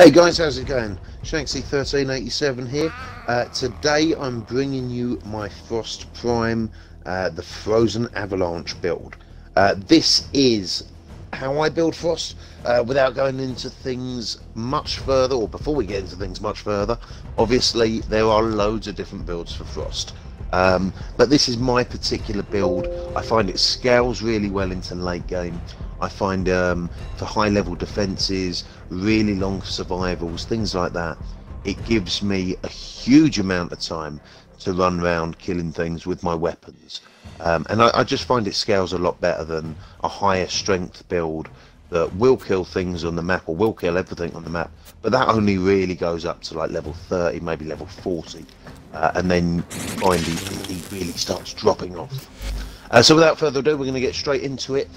Hey guys, how's it going? Shanksy1387 here. Today I'm bringing you my Frost Prime, the Frozen Avalanche build. This is how I build Frost. Without going into things much further, or before we get into things much further, obviously there are loads of different builds for Frost. But this is my particular build. I find it scales really well into late game. I find for high level defences, really long survivals, things like that, it gives me a huge amount of time to run around killing things with my weapons. And I just find it scales a lot better than a higher strength build that will kill things on the map, or will kill everything on the map, but that only really goes up to like level 30, maybe level 40, and then you find he really starts dropping off. So without further ado, we're going to get straight into it,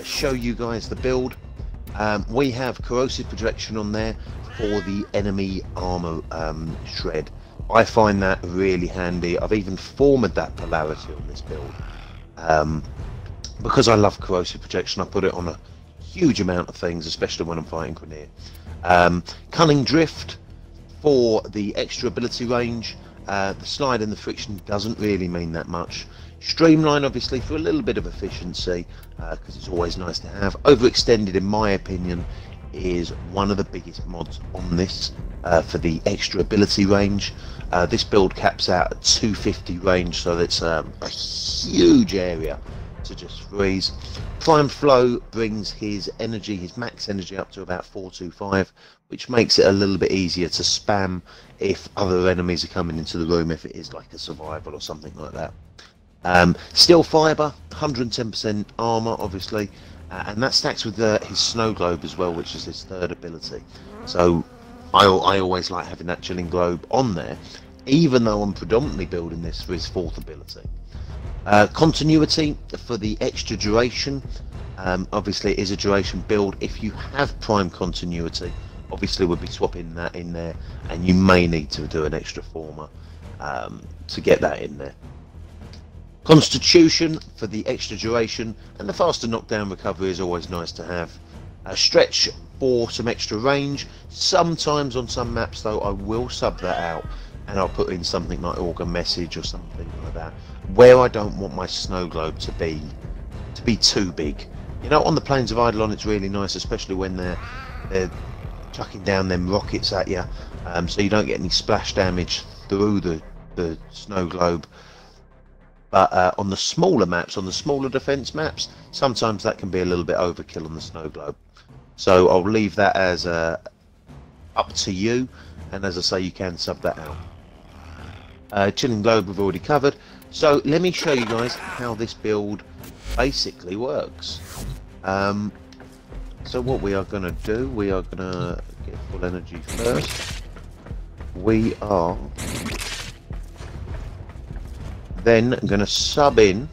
show you guys the build. We have corrosive projection on there for the enemy armor shred. I find that really handy. I've even formed that polarity on this build. Because I love corrosive projection, I put it on a huge amount of things, especially when I'm fighting Grenier. Cunning drift for the extra ability range. The slide and the friction doesn't really mean that much. Streamline, obviously, for a little bit of efficiency, because it's always nice to have. Overextended, in my opinion, is one of the biggest mods on this for the extra ability range. This build caps out at 250 range, so that's a huge area to just freeze. Prime Flow brings his energy, his max energy, up to about 425, which makes it a little bit easier to spam if other enemies are coming into the room, if it is like a survival or something like that. Steel Fibre, 110% armor, obviously, and that stacks with his Snow Globe as well, which is his third ability. So I always like having that Chilling Globe on there, even though I'm predominantly building this for his fourth ability. Continuity for the extra duration. Obviously it is a duration build. If you have prime continuity, obviously we'll be swapping that in there, and you may need to do an extra forma to get that in there. Constitution for the extra duration, and the faster knockdown recovery is always nice to have. Stretch for some extra range. Sometimes on some maps though I will sub that out, and I'll put in something like Organ Message or something like that, where I don't want my Snow Globe to be too big. You know, on the plains of Eidolon it's really nice, especially when they're chucking down them rockets at you, so you don't get any splash damage through the Snow Globe. But on the smaller maps, on the smaller defense maps, sometimes that can be a little bit overkill on the Snow Globe. So I'll leave that as up to you, and as I say, you can sub that out. Chilling Globe we've already covered. So let me show you guys how this build basically works. So what we are going to do, we are going to get full energy first. We are then going to sub in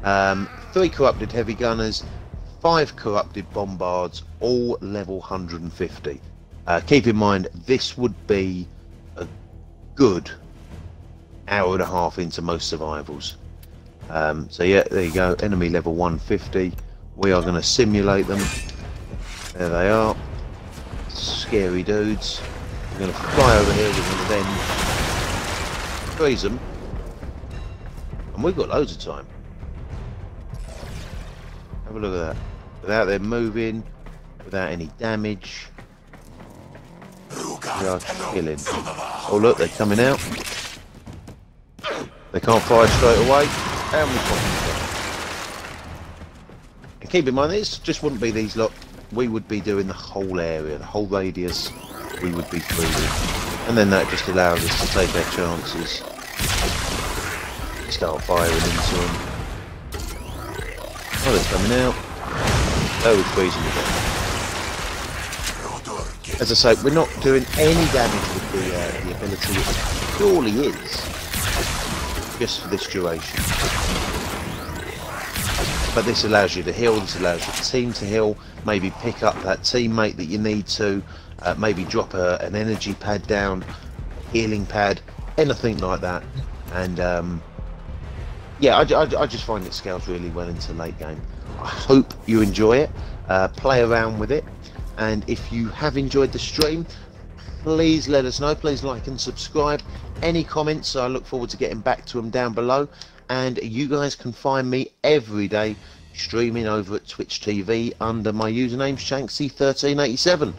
3 corrupted heavy gunners, 5 corrupted bombards, all level 150. Keep in mind this would be a good hour and a half into most survivals. So yeah, there you go, enemy level 150. We are going to simulate them. There they are, scary dudes. We're going to fly over here, we're going to then freeze them. And we've got loads of time. Have a look at that. Without them moving, without any damage, we are killing. Oh look, they're coming out. They can't fire straight away. And we pop them. And keep in mind, this just wouldn't be these lot. We would be doing the whole area, the whole radius. We would be freezing. And then that just allows us to take our chances. Start firing into them. Oh, they're coming out. Oh, we're freezing again. As I say, we're not doing any damage with the ability. It purely is just for this duration. But this allows you to heal, this allows your team to heal, maybe pick up that teammate that you need to, maybe drop an energy pad down, healing pad, anything like that. And yeah, I just find it scales really well into late game. I hope you enjoy it. Play around with it. And if you have enjoyed the stream, please let us know. Please like and subscribe. Any comments, I look forward to getting back to them down below. And you guys can find me every day streaming over at Twitch TV under my username Shanksy1387.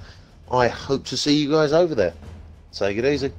I hope to see you guys over there. Take it easy.